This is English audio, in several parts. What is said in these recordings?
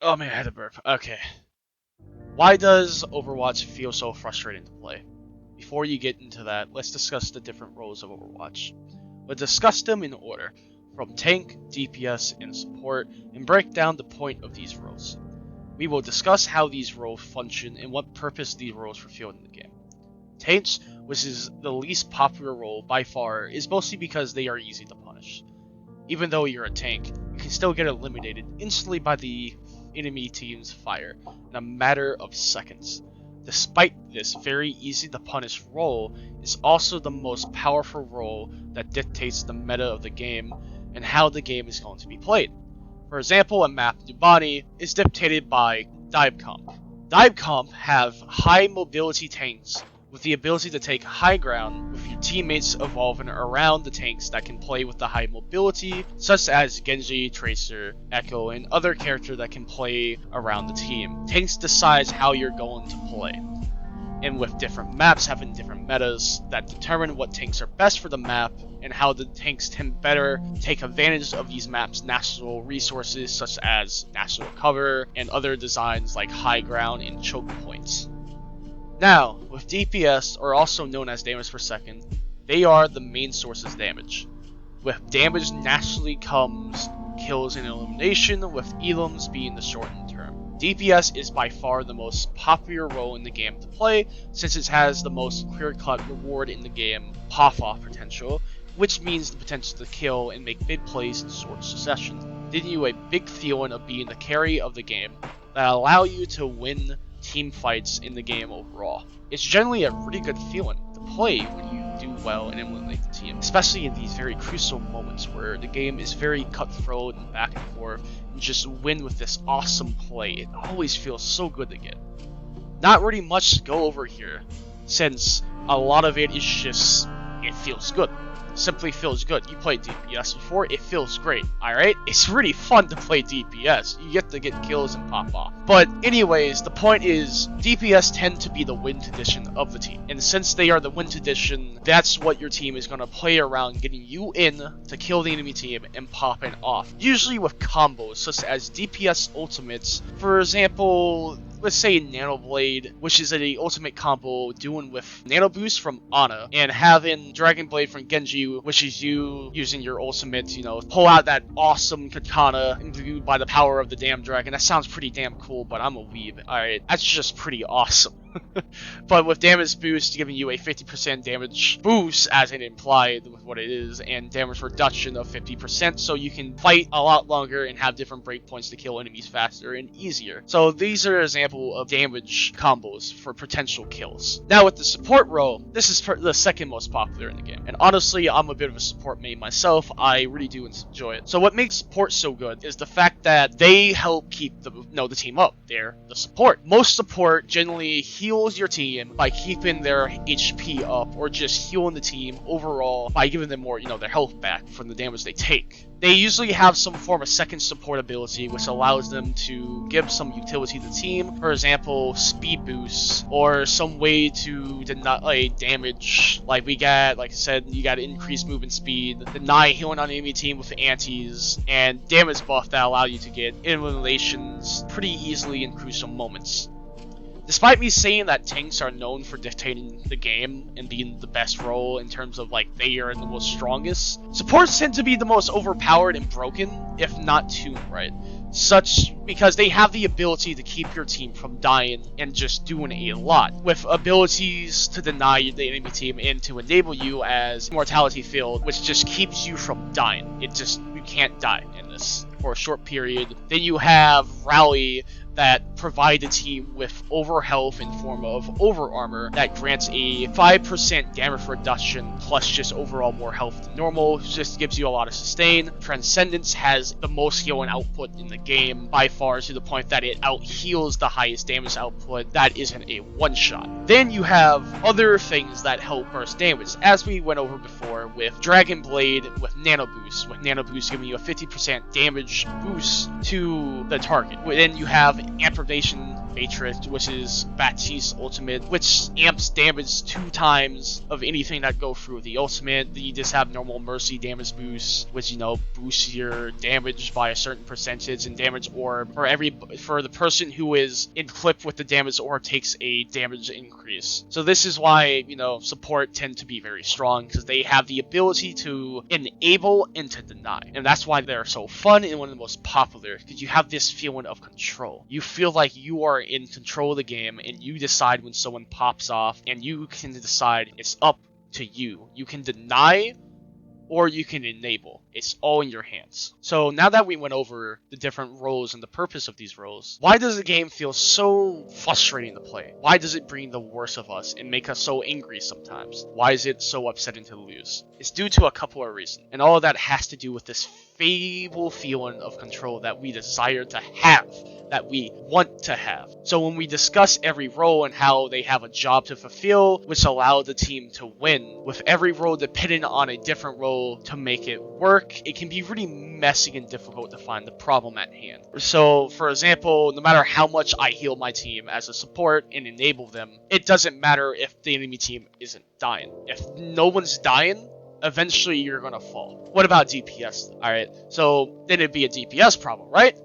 Oh man, I had a burp. Okay. Why does Overwatch feel so frustrating to play? Before you get into that, let's discuss the different roles of Overwatch. We'll discuss them in order, from tank, DPS, and support, and break down the point of these roles. We will discuss how these roles function and what purpose these roles fulfill in the game. Tanks, which is the least popular role by far, is mostly because they are easy to punish. Even though you're a tank, you can still get eliminated instantly by the enemy team's fire in a matter of seconds. Despite this very easy to punish role, is also the most powerful role that dictates the meta of the game and how the game is going to be played. For example, a map Nubani is dictated by dive comp. Dive comp have high mobility tanks with the ability to take high ground, with your teammates evolving around the tanks that can play with the high mobility, such as Genji, Tracer, Echo, and other characters that can play around the team. Tanks decides how you're going to play, and with different maps having different metas that determine what tanks are best for the map, and how the tanks can better take advantage of these maps' natural resources such as natural cover, and other designs like high ground and choke points. Now, with DPS, or also known as damage per second, they are the main sources of damage. With damage naturally comes kills and elimination, with elims being the shortened term. DPS is by far the most popular role in the game to play, since it has the most clear-cut reward in the game, pop-off potential, which means the potential to kill and make big plays in short succession, giving you a big feeling of being the carry of the game that allow you to win team fights in the game overall. It's generally a really good feeling to play when you do well and eliminate the team, especially in these very crucial moments where the game is very cutthroat and back and forth, and just win with this awesome play. It always feels so good to get. Not really much to go over here, since a lot of it is just, it feels good. Simply feels good. You played DPS before, it feels great, alright? It's really fun to play DPS. You get to get kills and pop off. But anyways, the point is, DPS tend to be the win condition of the team. And since they are the win condition, that's what your team is going to play around, getting you in to kill the enemy team and popping off. Usually with combos, such as DPS ultimates. For example, let's say Nano Blade, which is an ultimate combo doing with Nano Boost from Ana, and having Dragon Blade from Genji, which is you using your ultimate, pull out that awesome katana imbued by the power of the damn dragon. That sounds pretty damn cool, but I'm a weeb. Alright, that's just pretty awesome. But with damage boost giving you a 50% damage boost, as it implied with what it is, and damage reduction of 50%, so you can fight a lot longer and have different breakpoints to kill enemies faster and easier. So these are an example of damage combos for potential kills. Now with the support role, this is the second most popular in the game, and honestly I'm a bit of a support main myself. I really do enjoy it. So what makes support so good is the fact that they help keep the team up. They're the support. Most support generally heals your team by keeping their HP up, or just healing the team overall by giving them more, their health back from the damage they take. They usually have some form of second support ability, which allows them to give some utility to the team. For example, speed boosts, or some way to deny damage. Like I said, you got increased movement speed, deny healing on the enemy team with antis, and damage buff that allow you to get eliminations pretty easily in crucial moments. Despite me saying that tanks are known for dictating the game and being the best role in terms of they are the most strongest, supports tend to be the most overpowered and broken, if not tuned right. Such because they have the ability to keep your team from dying and just doing a lot, with abilities to deny the enemy team and to enable you as Immortality Field, which just keeps you from dying. You can't die in this for a short period. Then you have Rally, that provide the team with over health in form of over armor that grants a 5% damage reduction plus just overall more health than normal. Just gives you a lot of sustain. Transcendence has the most healing output in the game by far, to the point that it out heals the highest damage output that isn't a one shot. Then you have other things that help burst damage, as we went over before with Dragon Blade with Nano Boost, giving you a 50% damage boost to the target. Then you have Amplification Matrix, which is Baptiste's ultimate, which amps damage 2 times of anything that go through the ultimate. Then you just have normal Mercy damage boost, which, you know, boosts your damage by a certain percentage, and damage orb for the person who is equipped with the damage orb takes a damage increase. So this is why, you know, support tend to be very strong, because they have the ability to enable and to deny. And that's why they're so fun and one of the most popular, because you have this feeling of control. You feel like you are in control of the game, and you decide when someone pops off, and you can decide it's up to you. You can deny or you can enable. It's all in your hands. So now that we went over the different roles and the purpose of these roles, why does the game feel so frustrating to play? Why does it bring the worst of us and make us so angry sometimes? Why is it so upsetting to lose? It's due to a couple of reasons, and all of that has to do with this fable feeling of control that we desire to have, that we want to have. So when we discuss every role and how they have a job to fulfill, which allow the team to win, with every role depending on a different role to make it work, it can be really messy and difficult to find the problem at hand. So, for example, no matter how much I heal my team as a support and enable them, it doesn't matter if the enemy team isn't dying. If no one's dying, eventually you're gonna fall. What about DPS? Alright, so then it'd be a DPS problem, right?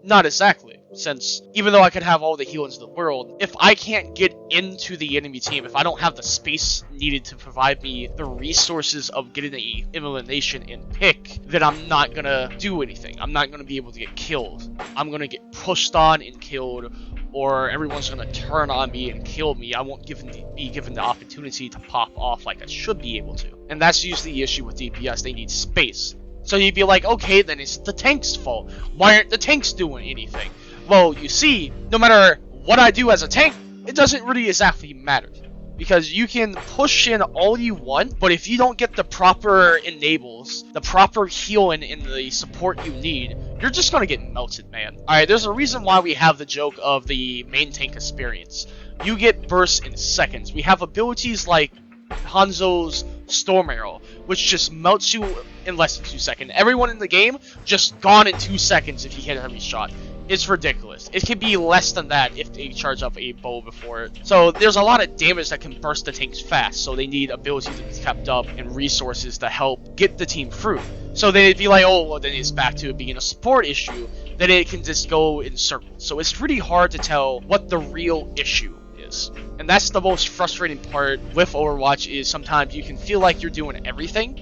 Not exactly, since even though I could have all the healings in the world, if I can't get into the enemy team, if I don't have the space needed to provide me the resources of getting the elimination and pick, then I'm not gonna do anything. I'm not gonna be able to get killed. I'm gonna get pushed on and killed, or everyone's gonna turn on me and kill me. I won't be given the opportunity to pop off like I should be able to. And that's usually the issue with DPS, they need space. So you'd be like, okay, then it's the tank's fault. Why aren't the tanks doing anything? Well, you see, no matter what I do as a tank, it doesn't really exactly matter. Because you can push in all you want, but if you don't get the proper enables, the proper healing and the support you need, you're just gonna get melted, man. Alright, there's a reason why we have the joke of the main tank experience. You get bursts in seconds. We have abilities like Hanzo's Storm Arrow, which just melts you in less than 2 seconds. Everyone in the game just gone in 2 seconds if you hit a heavy shot. It's ridiculous. It can be less than that if they charge up a bow before it. So there's a lot of damage that can burst the tanks fast, so they need ability to be kept up and resources to help get the team through. So they'd be like, oh, well, then it's back to it being a support issue. Then it can just go in circles. So it's pretty hard to tell what the real issue is. And that's the most frustrating part with Overwatch, is sometimes you can feel like you're doing everything,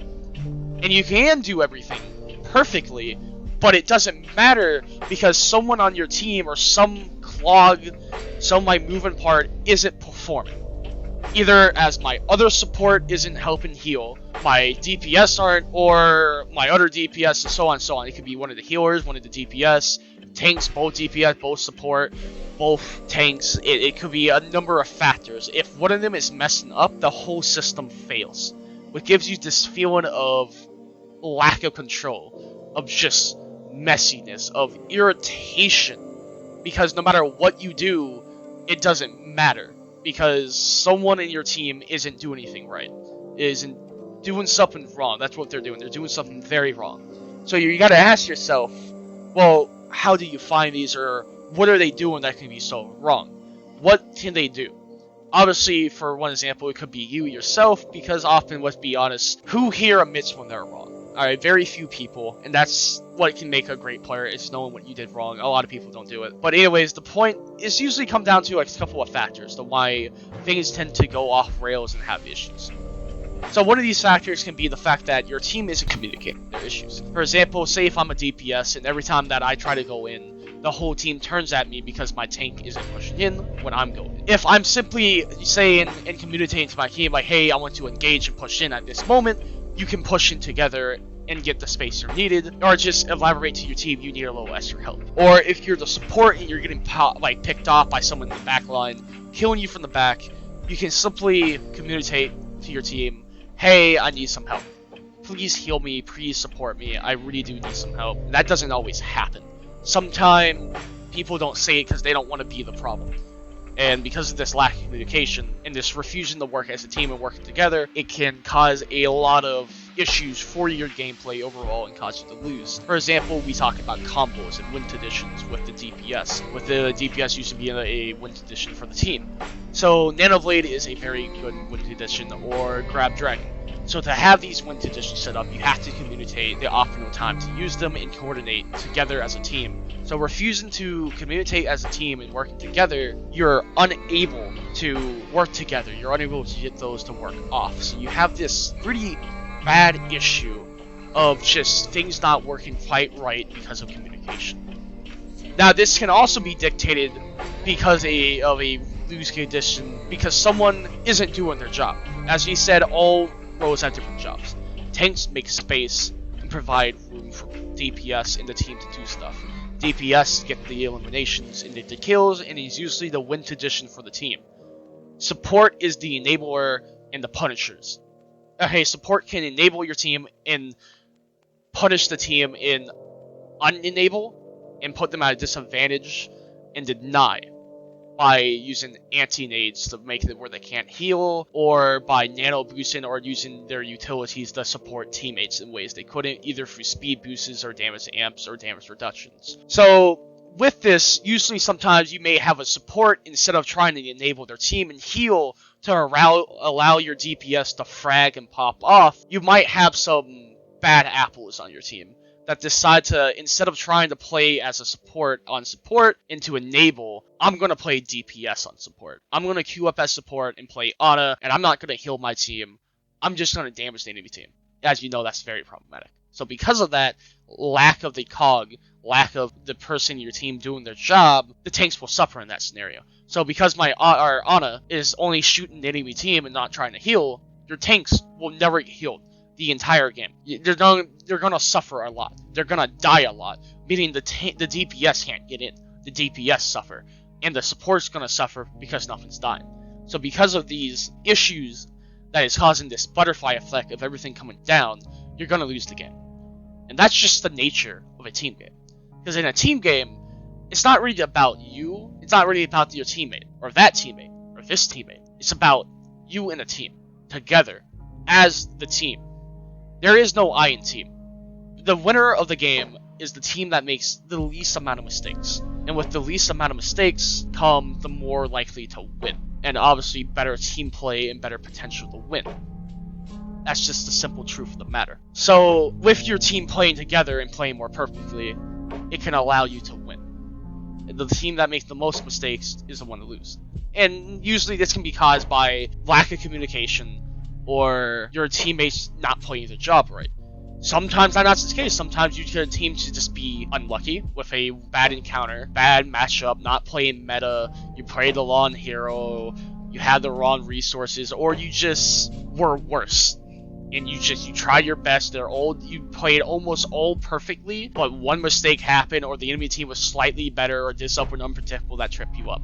and you can do everything perfectly, but it doesn't matter because someone on your team or some clog, some like moving part isn't performing. Either as my other support isn't helping heal, my DPS aren't, or my other DPS, and so on and so on. It could be one of the healers, one of the DPS, tanks, both DPS, both support, both tanks. It could be a number of factors. If one of them is messing up, the whole system fails. Which gives you this feeling of lack of control, of just messiness, of irritation. Because no matter what you do, it doesn't matter. Because someone in your team isn't doing anything right. Isn't doing something wrong. That's what they're doing. They're doing something very wrong. So you gotta ask yourself, well, how do you find these, or what are they doing that can be so wrong? What can they do? Obviously, for one example, it could be you yourself, because often, let's be honest, who here admits when they're wrong? Alright, very few people, and that's what can make a great player, is knowing what you did wrong. A lot of people don't do it. But anyways, the point is usually come down to a couple of factors to why things tend to go off rails and have issues. So one of these factors can be the fact that your team isn't communicating their issues. For example, say if I'm a DPS, and every time that I try to go in, the whole team turns at me because my tank isn't pushing in when I'm going in. If I'm simply saying and communicating to my team like, hey, I want to engage and push in at this moment, you can push in together and get the space you're needed, or just elaborate to your team you need a little extra help. Or if you're the support and you're getting picked off by someone in the back line, killing you from the back, you can simply communicate to your team, hey, I need some help. Please heal me, please support me, I really do need some help. And that doesn't always happen. Sometimes people don't say it because they don't want to be the problem. And because of this lack of communication and this refusing to work as a team and working together, it can cause a lot of issues for your gameplay overall and cause you to lose. For example, we talk about combos and win conditions with the DPS, with the DPS used to be a win condition for the team. So Nanoblade is a very good win condition, or Grab Dragon. So to have these win conditions set up, you have to communicate the optimal time to use them and coordinate together as a team. So refusing to communicate as a team and working together, you're unable to work together. You're unable to get those to work off. So you have this pretty bad issue of just things not working quite right because of communication. Now this can also be dictated because of a lose condition, because someone isn't doing their job. As we said, all roles have different jobs. Tanks make space and provide room for DPS in the team to do stuff. DPS get the eliminations and the kills, and is usually the win condition for the team. Support is the enabler and the punishers. Okay, support can enable your team and punish the team in unenable and put them at a disadvantage and deny by using anti-nades to make it where they can't heal, or by nano boosting or using their utilities to support teammates in ways they couldn't, either through speed boosts or damage amps or damage reductions. So with this, usually sometimes you may have a support, instead of trying to enable their team and heal to allow your DPS to frag and pop off, you might have some bad apples on your team that decide to, instead of trying to play as a support on support and to enable, I'm going to play DPS on support. I'm going to queue up as support and play Ana, and I'm not going to heal my team. I'm just going to damage the enemy team. As you know, that's very problematic. So because of that lack of the cog, lack of the person in your team doing their job, the tanks will suffer in that scenario. So because our Ana is only shooting the enemy team and not trying to heal, your tanks will never get healed the entire game. They're gonna suffer a lot. They're gonna die a lot, meaning the DPS can't get in. The DPS suffer, and the support's gonna suffer because nothing's dying. So because of these issues that is causing this butterfly effect of everything coming down, you're gonna lose the game. And that's just the nature of a team game. Because in a team game, it's not really about you. It's not really about your teammate, or that teammate, or this teammate. It's about you and a team, together, as the team. There is no I in team. The winner of the game is the team that makes the least amount of mistakes. And with the least amount of mistakes come the more likely to win. And obviously better team play and better potential to win. That's just the simple truth of the matter. So with your team playing together and playing more perfectly, it can allow you to win. And the team that makes the most mistakes is the one to lose. And usually this can be caused by lack of communication, or your teammates not playing their job right. Sometimes that's not the case. Sometimes you get a team to just be unlucky with a bad encounter, bad matchup, not playing meta, you played the wrong hero, you had the wrong resources, or you just were worse. And you tried your best, you played almost all perfectly, but one mistake happened, or the enemy team was slightly better, or did something unpredictable that tripped you up.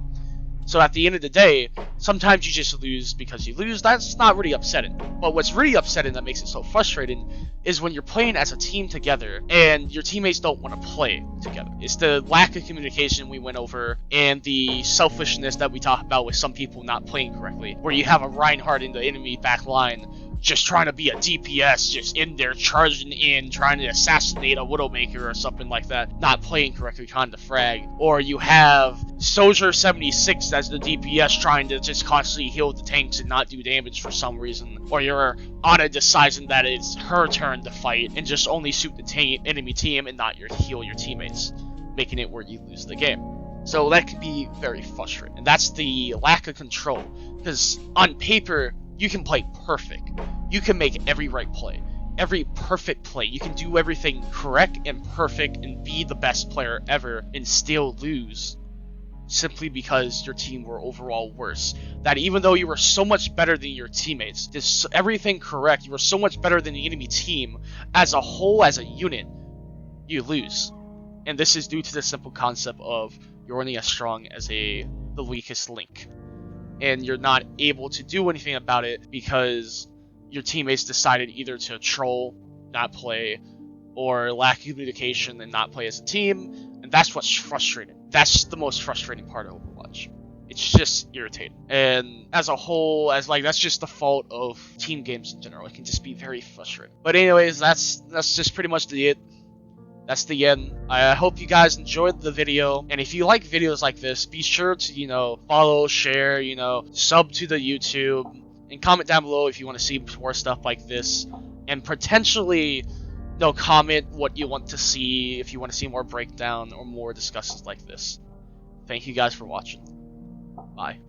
So at the end of the day, sometimes you just lose because you lose. That's not really upsetting. But what's really upsetting that makes it so frustrating is when you're playing as a team together and your teammates don't want to play together. It's the lack of communication we went over, and the selfishness that we talk about with some people not playing correctly, where you have a Reinhardt in the enemy back line just trying to be a DPS, just in there charging in, trying to assassinate a Widowmaker or something like that, not playing correctly, trying to frag. Or you have Soldier 76 as the DPS trying to just constantly heal the tanks and not do damage for some reason. Or your Ana deciding that it's her turn to fight and just only shoot the enemy team and not heal your teammates, making it where you lose the game. So that can be very frustrating. And that's the lack of control. Because on paper, you can play perfect. You can make every right play, every perfect play. You can do everything correct and perfect and be the best player ever and still lose, simply because your team were overall worse. That even though you were so much better than your teammates, did everything correct, you were so much better than the enemy team as a whole, as a unit, you lose. And this is due to the simple concept of you're only as strong as the weakest link. And you're not able to do anything about it because your teammates decided either to troll, not play, or lack communication and not play as a team. And that's what's frustrating. That's the most frustrating part of Overwatch. It's just irritating. And as a whole, that's just the fault of team games in general. It can just be very frustrating. But anyways, that's just pretty much it. That's the end. I hope you guys enjoyed the video, and if you like videos like this, be sure to, follow, share, sub to the YouTube, and comment down below if you want to see more stuff like this, and potentially, comment what you want to see, if you want to see more breakdown or more discussions like this. Thank you guys for watching. Bye.